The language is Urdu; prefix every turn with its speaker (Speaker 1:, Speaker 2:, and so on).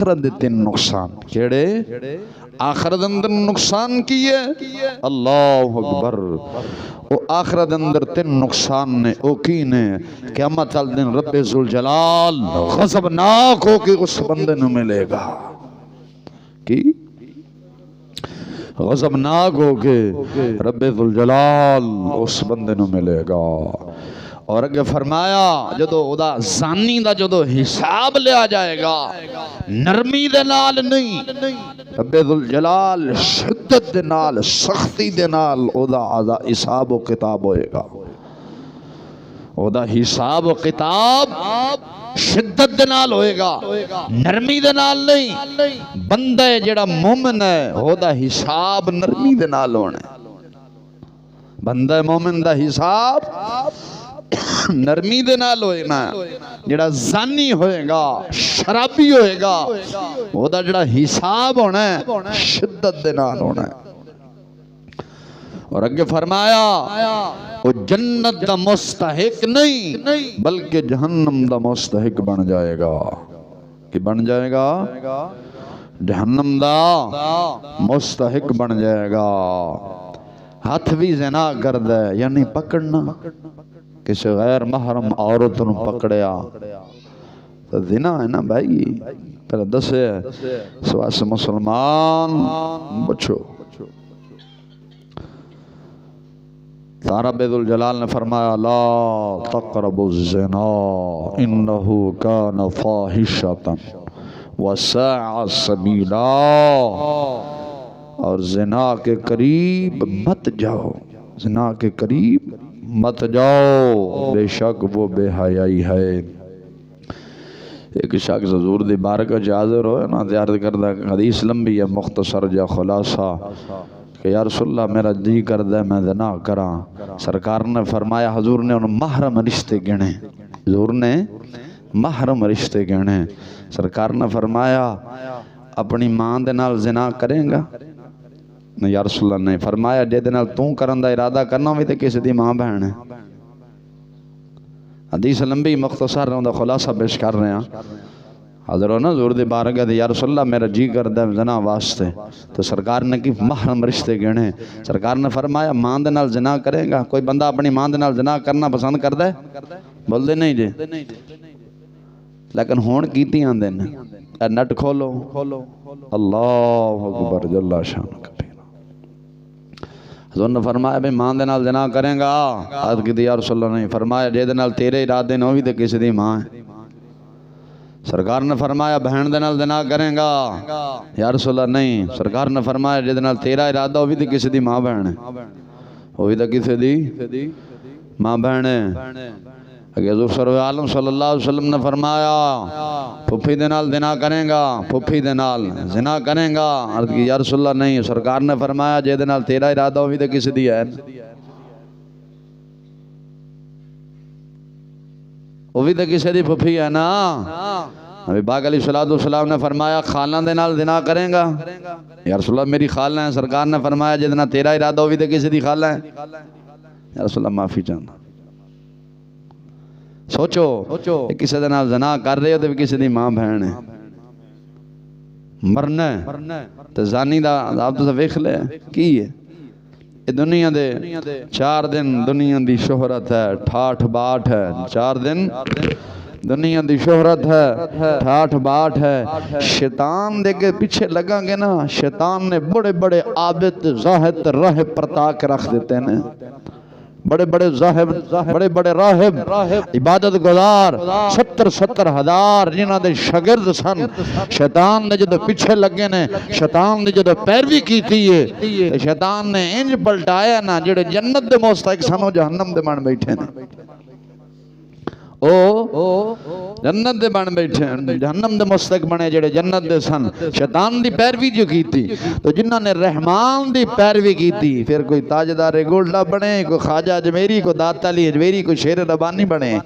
Speaker 1: آخرت دے تین نقصان کیڑے آخرت اندر نقصان کیے اللہ اکبر او آخرت اندر تین نقصان نے او کی نے قیامت والے دن رب ذوالجلال غضبناک ہو کے اس بندے نو ملے گا کی غضبناک ہو کے رب ذوالجلال اس بندے نو ملے گا اور اگر فرمایا جدو ادا زانی دا جدو حساب لیا جائے گا نرمی دے نال نہیں رب ذوالجلال شدت دے نال سختی دے نال ادا حساب و کتاب ہوئے گا ادا حساب و کتاب شدت دے نال ہوئے گا نرمی دے نال نہیں بندہ جڑا مومن ہے ادا حساب نرمی دے نال ہونے بندہ مومن دا حساب نرمی دے نال ہوئے نا جڑا زانی ہوئے گا شرابی ہوئے گا وہ دا جڑا حساب ہونا ہے شدت دے نال ہونا ہے اور اگے فرمایا وہ جنت دا مستحق نہیں بلکہ جہنم دا مستحق بن جائے گا کہ بن جائے گا جہنم دا مستحق بن جائے گا ہاتھ بھی زنا کر دے یعنی پکڑنا کسی غیر محرم عورت نو پکڑیا تو زنا ہے نا بھائی پہلے دسے سواس مسلمان بچو رب ذوالجلال نے فرمایا لا تقربوا الزنا انہو کان فاحشۃ وساء سبیلا اور زنا کے قریب مت جاؤ زنا کے قریب مت جاؤ بے شک وہ بے حیائی ہے ایک شخص حضور دی بارگاہ حاضر ہوئے نا زیارت کردہ حدیث لمبی ہے مختصر جا خلاصہ کہ یا رسول اللہ میرا جی کردہ میں زنا کراں سرکار نے فرمایا حضور نے انہوں محرم رشتے گنے حضور نے محرم رشتے گنے سرکار نے فرمایا اپنی ماں دے نال زنا کریں گا یا رسول اللہ نے فرمایا جے دے نال توں کرن دا ارادہ کرنا ہوئی تے کسی دی ماں بہن ہے حدیث لمبی مختصر رہوں دا خلاصہ پیش کر رہے ہیں حضر ہونا حضور دی بارگاہ دے یا رسول اللہ میرا جی کردہ زنا واسطے تو سرکار نے کی محرم رشتے گنے سرکار نے فرمایا ماں دے نال زنا کرے گا کوئی بندہ اپنی ماں دے نال زنا کرنا پسند کر دے بول دے نہیں جے لیکن ہون کیتی آن دے نٹ کھولو اللہ اکبر جل شان کبھی حضور نے فرمایا بھئی ماں دے نال زنا کریں گا عرض کی یا رسول اللہ نہیں فرمایا جے دے نال تیرے ارادے نہ ہوئی تے کسی دی ماں ہے سرکار نے فرمایا بہن دے نال زنا کریں گا یا رسول اللہ نہیں سرکار نے فرمایا جے دے نال تیرا ارادہ ہوئی تے کسی دی ماں بہن ہے ہوئی تے کسی دی ماں بہن ہے اگر حضور سرور عالم صلی اللہ علیہ وسلم نے فرمایا پھپھی دے نال زنا کریں گا پھپھی دے نال زنا کریں گا عرض کی یا رسول اللہ نہیں سرکار نے فرمایا جے دے نال تیرا ارادہ ہوئی تے کسی دی ہے ہوئی تے کسی دی پھپھی ہے نا نبی پاک علیہ السلام نے فرمایا خالہ دے نال زنا کریں گا یا رسول اللہ میری خالہ ہے سرکار نے فرمایا جے دے نال تیرا ارادہ ہوئی تے کسی دی خالہ ہے یا رسول اللہ معافی چاہنا سوچو کسی دے نال زنا کر رہے ہو تو کسی دی ماں بہن ہے مرنا ہے تو زانی دا آپ تو ویکھ لے کی ہے دنیا دے 4 دن دنیا دی شہرت ہے ٹھاٹھ باٹھ ہے 4 دن دنیا دی شہرت ہے ٹھاٹھ باٹھ ہے شیطان دے کے پیچھے لگا گے نا شیطان نے بڑے بڑے عابد زاہد راہ پرتا کے رکھ دیتے ہیں بڑے بڑے زاہب بڑے بڑے راہب عبادت گزار 70 ہزار جنہ دے شاگرد سن شیطان نے جدو پیچھے لگے نے شیطان نے جدو پیروی کیتی ہے شیطان نے انج پلٹایا نا جڑے جنت دے مستحق سن وہ جہنم دے بن بیٹھے نے او جنت دے بن بیٹھے جہنم دے مستحق بنے جڑے جنت دے سن شیطان دی پیروی جو کی تھی تو جنہاں نے رحمان دی پیروی کی تھی پھر کوئی تاجدار گولڈا بنے کوئی خواجہ اجمیری کوئی داتا علی اجمیری کوئی شیر ربانی بنے